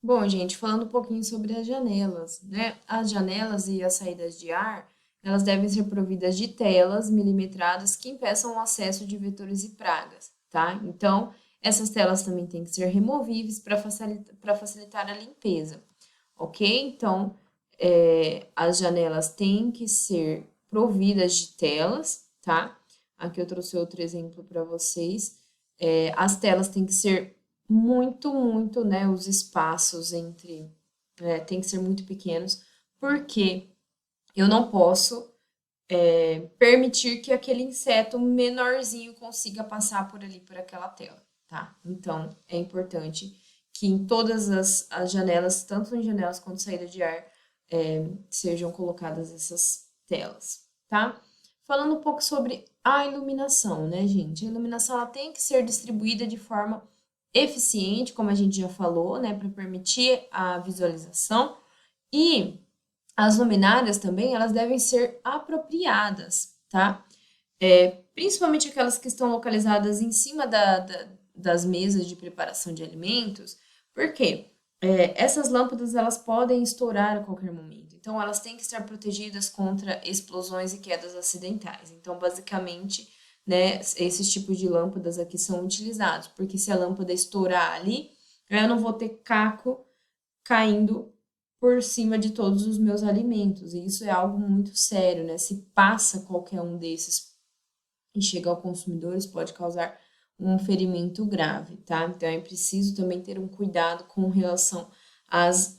Bom, gente, falando um pouquinho sobre as janelas, né? As janelas e as saídas de ar, elas devem ser providas de telas milimetradas que impeçam o acesso de vetores e pragas, tá? Então, essas telas também têm que ser removíveis para facilitar a limpeza, ok? Então, as janelas têm que ser providas de telas, tá? Aqui eu trouxe outro exemplo para vocês. As telas têm que ser muito, né? Os espaços entre, tem que ser muito pequenos, porque eu não posso permitir que aquele inseto menorzinho consiga passar por ali, por aquela tela, tá? Então, é importante que em todas as janelas, tanto em janelas quanto saída de ar, sejam colocadas essas telas, tá? Falando um pouco sobre a iluminação, né, gente? A iluminação ela tem que ser distribuída de forma eficiente, como a gente já falou, né, para permitir a visualização e as luminárias também, elas devem ser apropriadas, tá? Principalmente aquelas que estão localizadas em cima das mesas de preparação de alimentos, porque essas lâmpadas elas podem estourar a qualquer momento. Então, elas têm que estar protegidas contra explosões e quedas acidentais. Então, basicamente, né, esses tipos de lâmpadas aqui são utilizados, porque se a lâmpada estourar ali, eu não vou ter caco caindo por cima de todos os meus alimentos. E isso é algo muito sério, né? Se passa qualquer um desses e chega ao consumidor, isso pode causar um ferimento grave, tá? Então é preciso também ter um cuidado com relação às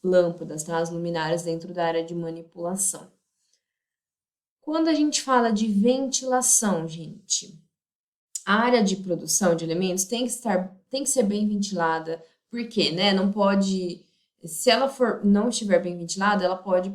lâmpadas, tá? As luminárias dentro da área de manipulação. Quando a gente fala de ventilação, gente, a área de produção de alimentos tem que ser bem ventilada, porque, né, não pode, se ela for, não estiver bem ventilada, ela pode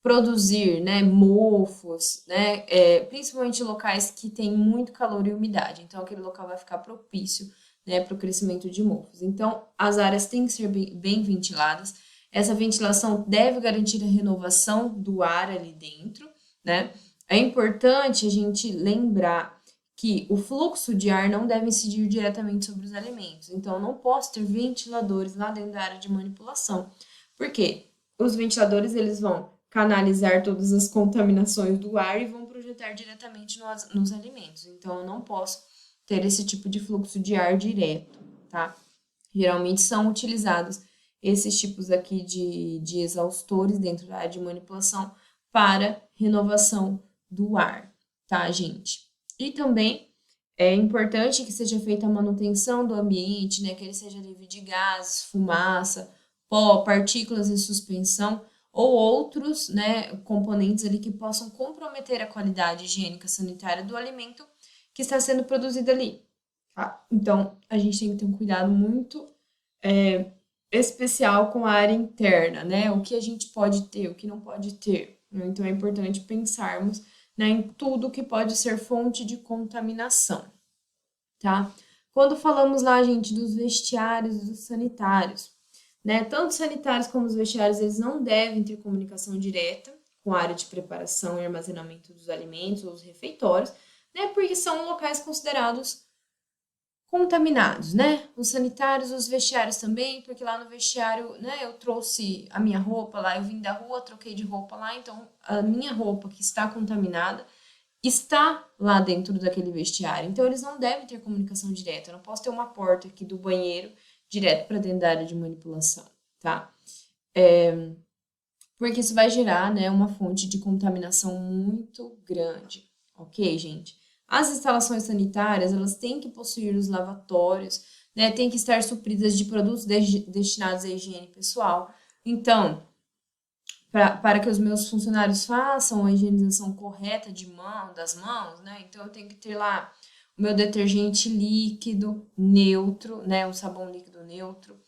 produzir, né, mofos, né, principalmente locais que têm muito calor e umidade, então aquele local vai ficar propício, né, para o crescimento de mofos. Então, as áreas têm que ser bem ventiladas, essa ventilação deve garantir a renovação do ar ali dentro, né, é importante a gente lembrar que o fluxo de ar não deve incidir diretamente sobre os alimentos. Então, eu não posso ter ventiladores lá dentro da área de manipulação. Por quê? Os ventiladores eles vão canalizar todas as contaminações do ar e vão projetar diretamente nos alimentos. Então, eu não posso ter esse tipo de fluxo de ar direto, tá? Geralmente são utilizados esses tipos aqui de exaustores dentro da área de manipulação para renovação do ar, tá, gente? E também é importante que seja feita a manutenção do ambiente, né? Que ele seja livre de gases, fumaça, pó, partículas em suspensão ou outros, né, componentes ali que possam comprometer a qualidade higiênica sanitária do alimento que está sendo produzido ali, tá? Então, a gente tem que ter um cuidado muito especial com a área interna, né? O que a gente pode ter, o que não pode ter. Né? Então, é importante pensarmos, né, em tudo que pode ser fonte de contaminação, tá? Quando falamos lá, gente, dos vestiários e dos sanitários, né? Tanto os sanitários como os vestiários, eles não devem ter comunicação direta com a área de preparação e armazenamento dos alimentos ou os refeitórios, né? Porque são locais considerados contaminados, né? Os sanitários, os vestiários também, porque lá no vestiário, né, eu trouxe a minha roupa lá, eu vim da rua, troquei de roupa lá, então a minha roupa que está contaminada está lá dentro daquele vestiário. Então eles não devem ter comunicação direta. Eu não posso ter uma porta aqui do banheiro direto para dentro da área de manipulação, tá? Porque isso vai gerar, né, uma fonte de contaminação muito grande, ok, gente? As instalações sanitárias, elas têm que possuir os lavatórios, né, têm que estar supridas de produtos destinados à higiene pessoal. Então, para que os meus funcionários façam a higienização correta de mão, das mãos, né, então eu tenho que ter lá o meu detergente líquido, neutro, né, um sabão líquido neutro,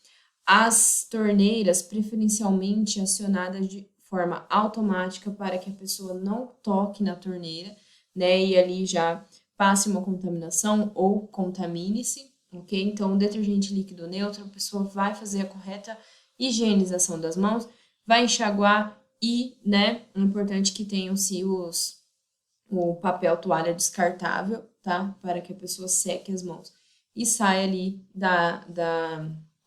as torneiras preferencialmente acionadas de forma automática para que a pessoa não toque na torneira, né? E ali já passe uma contaminação ou contamine-se, ok? Então, o detergente líquido neutro, a pessoa vai fazer a correta higienização das mãos, vai enxaguar e, né? É importante que tenham-se o papel toalha descartável, tá? Para que a pessoa seque as mãos e saia ali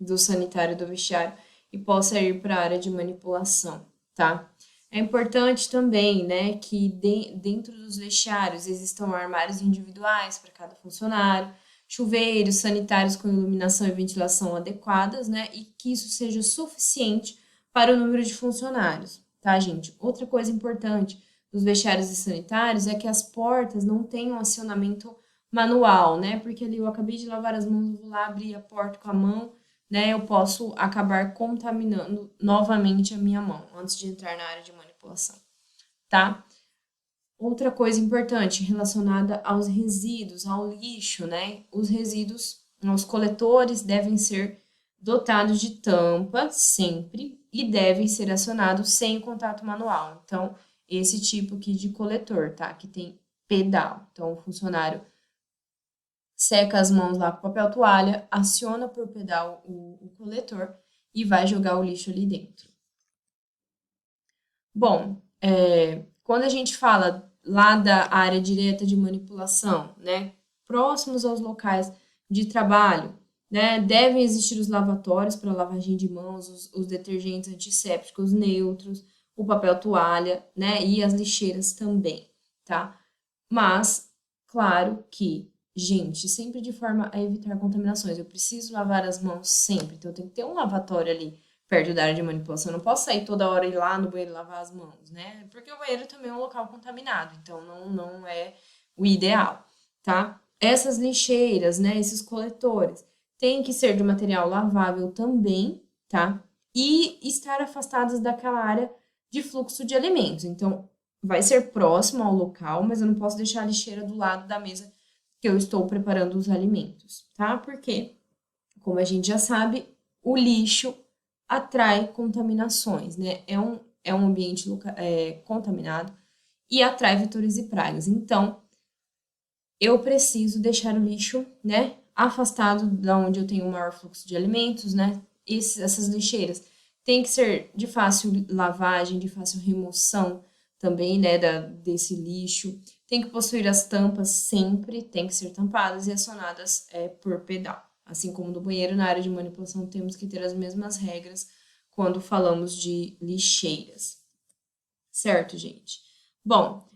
do sanitário do vestiário e possa ir para a área de manipulação, tá? É importante também, né, que dentro dos vestiários existam armários individuais para cada funcionário, chuveiros sanitários com iluminação e ventilação adequadas, né, e que isso seja suficiente para o número de funcionários, tá, gente? Outra coisa importante dos vestiários e sanitários é que as portas não tenham acionamento manual, né? Porque ali eu acabei de lavar as mãos, vou lá abrir a porta com a mão, né? Eu posso acabar contaminando novamente a minha mão antes de entrar na área de manipulação, tá? Outra coisa importante relacionada aos resíduos, ao lixo, né? Os resíduos, os coletores devem ser dotados de tampa sempre e devem ser acionados sem contato manual. Então, esse tipo aqui de coletor, tá? Que tem pedal. Então, o funcionário seca as mãos lá com papel toalha, aciona por pedal o coletor e vai jogar o lixo ali dentro. Bom, quando a gente fala lá da área direta de manipulação, né, próximos aos locais de trabalho, né, devem existir os lavatórios para lavagem de mãos, os detergentes antissépticos neutros, o papel toalha, né, e as lixeiras também, tá? Mas, claro que, gente, sempre de forma a evitar contaminações. Eu preciso lavar as mãos sempre, então tem que ter um lavatório ali perto da área de manipulação. Eu não posso sair toda hora e ir lá no banheiro lavar as mãos, né? Porque o banheiro também é um local contaminado, então não é o ideal, tá? Essas lixeiras, né, esses coletores, têm que ser de material lavável também, tá? E estar afastadas daquela área de fluxo de alimentos. Então, vai ser próximo ao local, mas eu não posso deixar a lixeira do lado da mesa que eu estou preparando os alimentos, tá? Porque, como a gente já sabe, o lixo atrai contaminações, né? É um ambiente contaminado e atrai vetores e pragas. Então, eu preciso deixar o lixo, né, afastado da onde eu tenho o maior fluxo de alimentos, né? Essas lixeiras têm que ser de fácil lavagem, de fácil remoção também, né, desse lixo. Tem que possuir as tampas sempre, tem que ser tampadas e acionadas por pedal. Assim como no banheiro, na área de manipulação, temos que ter as mesmas regras quando falamos de lixeiras. Certo, gente? Bom,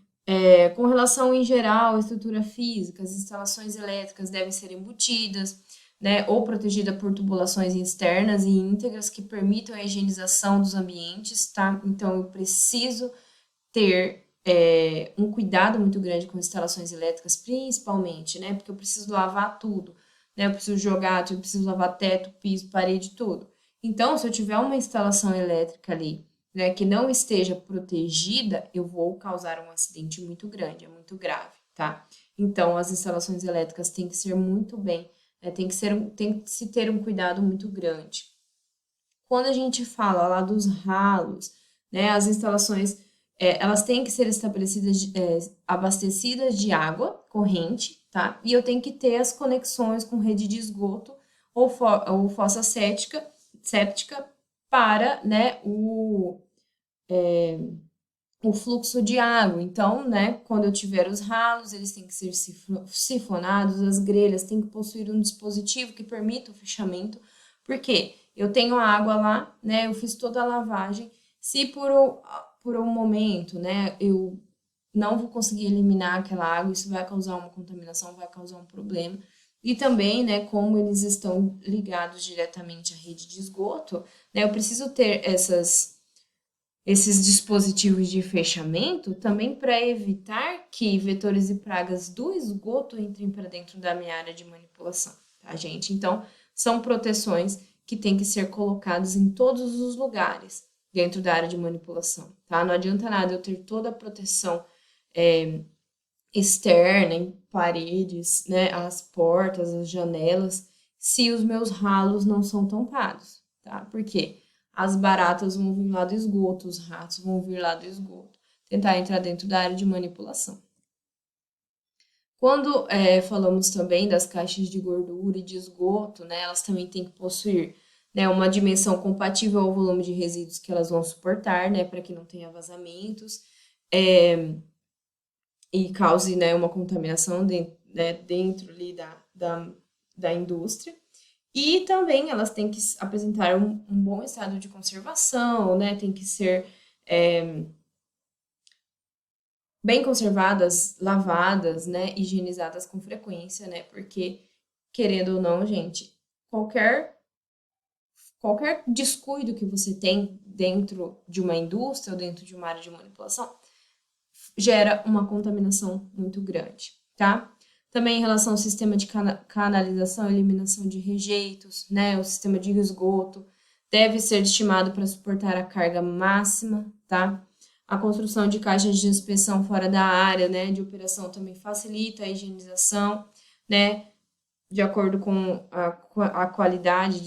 com relação em geral à estrutura física, as instalações elétricas devem ser embutidas, né, ou protegidas por tubulações externas e íntegras que permitam a higienização dos ambientes, tá? Então, eu preciso ter um cuidado muito grande com instalações elétricas, principalmente, né? Porque eu preciso lavar tudo, né? Eu preciso jogar, eu preciso lavar teto, piso, parede, tudo. Então, se eu tiver uma instalação elétrica ali, né, que não esteja protegida, eu vou causar um acidente muito grande, é muito grave, tá? Então, as instalações elétricas têm que ser muito bem, né, tem que se ter um cuidado muito grande. Quando a gente fala lá dos ralos, né, as instalações, elas têm que ser estabelecidas, abastecidas de água corrente, tá? E eu tenho que ter as conexões com rede de esgoto ou fossa séptica para, né, o fluxo de água. Então, né, quando eu tiver os ralos, eles têm que ser sifonados, as grelhas têm que possuir um dispositivo que permita o fechamento, porque eu tenho a água lá, né, eu fiz toda a lavagem, se por um momento, né, eu não vou conseguir eliminar aquela água, isso vai causar uma contaminação, vai causar um problema. E também, né, como eles estão ligados diretamente à rede de esgoto, né, eu preciso ter esses dispositivos de fechamento também para evitar que vetores e pragas do esgoto entrem para dentro da minha área de manipulação, tá, gente? Então, são proteções que têm que ser colocadas em todos os lugares dentro da área de manipulação, tá? Não adianta nada eu ter toda a proteção externa, em paredes, né, as portas, as janelas, se os meus ralos não são tampados, tá? Por quê? As baratas vão vir lá do esgoto, os ratos vão vir lá do esgoto, tentar entrar dentro da área de manipulação. Quando falamos também das caixas de gordura e de esgoto, né, elas também têm que possuir, né, uma dimensão compatível ao volume de resíduos que elas vão suportar, né, para que não tenha vazamentos e cause, né, uma contaminação dentro ali da indústria. E também elas têm que apresentar um bom estado de conservação, né? Tem que ser bem conservadas, lavadas, né? Higienizadas com frequência, né? Porque, querendo ou não, gente, qualquer descuido que você tem dentro de uma indústria ou dentro de uma área de manipulação gera uma contaminação muito grande, tá? Também em relação ao sistema de canalização e eliminação de rejeitos, né? O sistema de esgoto deve ser estimado para suportar a carga máxima, tá? A construção de caixas de inspeção fora da área, né, de operação também facilita a higienização, né, de acordo com a qualidade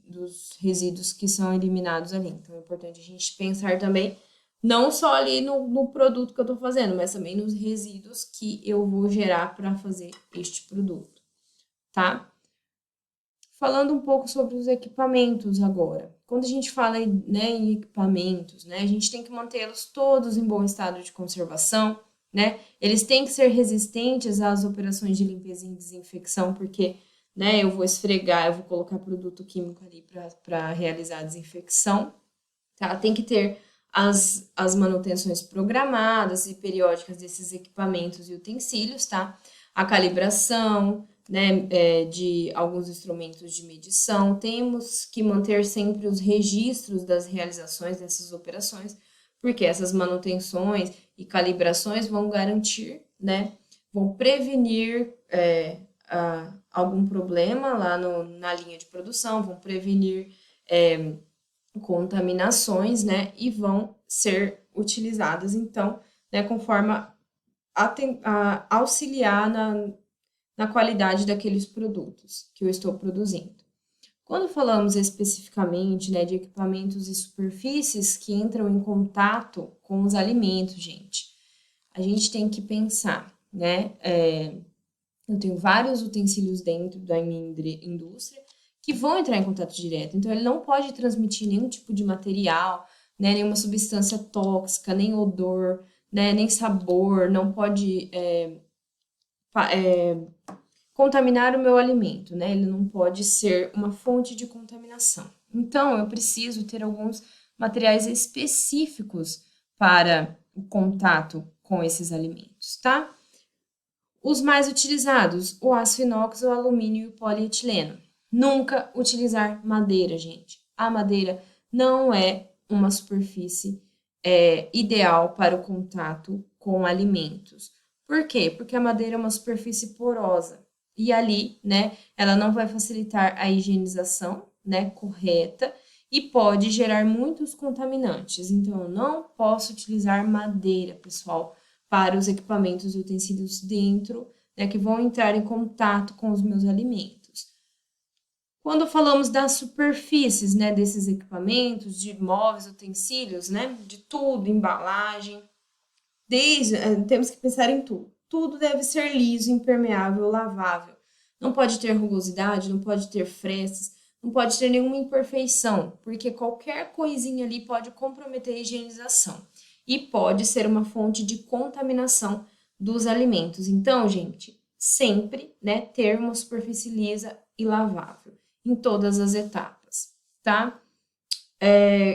dos resíduos que são eliminados ali. Então, é importante a gente pensar também não só ali no produto que eu estou fazendo, mas também nos resíduos que eu vou gerar para fazer este produto, tá? Falando um pouco sobre os equipamentos agora. Quando a gente fala, né, em equipamentos, né, a gente tem que mantê-los todos em bom estado de conservação, né? Eles têm que ser resistentes às operações de limpeza e desinfecção, porque, né, eu vou esfregar, eu vou colocar produto químico ali para realizar a desinfecção, tá? Tem que ter as manutenções programadas e periódicas desses equipamentos e utensílios, tá? A calibração, né, de alguns instrumentos de medição. Temos que manter sempre os registros das realizações dessas operações, porque essas manutenções e calibrações vão garantir, né, vão prevenir algum problema lá na linha de produção, vão prevenir contaminações, né, e vão ser utilizadas, então, né, conforme auxiliar na qualidade daqueles produtos que eu estou produzindo. Quando falamos especificamente, né, de equipamentos e superfícies que entram em contato com os alimentos, gente, a gente tem que pensar, né, eu tenho vários utensílios dentro da minha indústria que vão entrar em contato direto. Então, ele não pode transmitir nenhum tipo de material, né, nenhuma substância tóxica, nem odor, né, nem sabor, não pode contaminar o meu alimento, né? Ele não pode ser uma fonte de contaminação. Então, eu preciso ter alguns materiais específicos para o contato com esses alimentos, tá? Os mais utilizados, o aço inox, o alumínio e o polietileno. Nunca utilizar madeira, gente. A madeira não é uma superfície ideal para o contato com alimentos. Por quê? Porque a madeira é uma superfície porosa e ali, né, ela não vai facilitar a higienização, né, correta e pode gerar muitos contaminantes. Então, eu não posso utilizar madeira, pessoal, para os equipamentos e utensílios dentro, né, que vão entrar em contato com os meus alimentos. Quando falamos das superfícies, né, desses equipamentos, de móveis, utensílios, né, de tudo, embalagem, temos que pensar em tudo. Tudo deve ser liso, impermeável, lavável. Não pode ter rugosidade, não pode ter frestas, não pode ter nenhuma imperfeição, porque qualquer coisinha ali pode comprometer a higienização e pode ser uma fonte de contaminação dos alimentos. Então, gente, sempre, né, ter uma superfície lisa e lavável em todas as etapas, tá?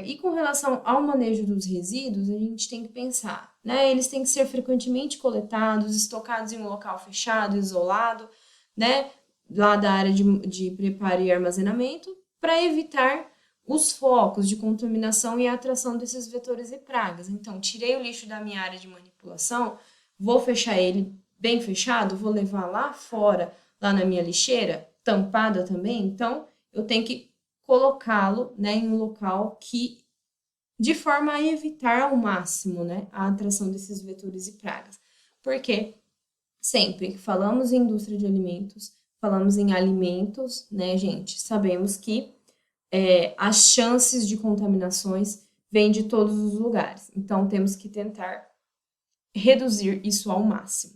E com relação ao manejo dos resíduos, a gente tem que pensar, né? Eles têm que ser frequentemente coletados, estocados em um local fechado, isolado, né? Lá da área de preparo e armazenamento, para evitar os focos de contaminação e a atração desses vetores e pragas. Então, tirei o lixo da minha área de manipulação, vou fechar ele bem fechado, vou levar lá fora, lá na minha lixeira, tampada também, então eu tenho que colocá-lo, né, em um local que, de forma a evitar ao máximo, né, a atração desses vetores e pragas. Porque sempre que falamos em indústria de alimentos, falamos em alimentos, né, gente, sabemos que as chances de contaminações vêm de todos os lugares. Então, temos que tentar reduzir isso ao máximo.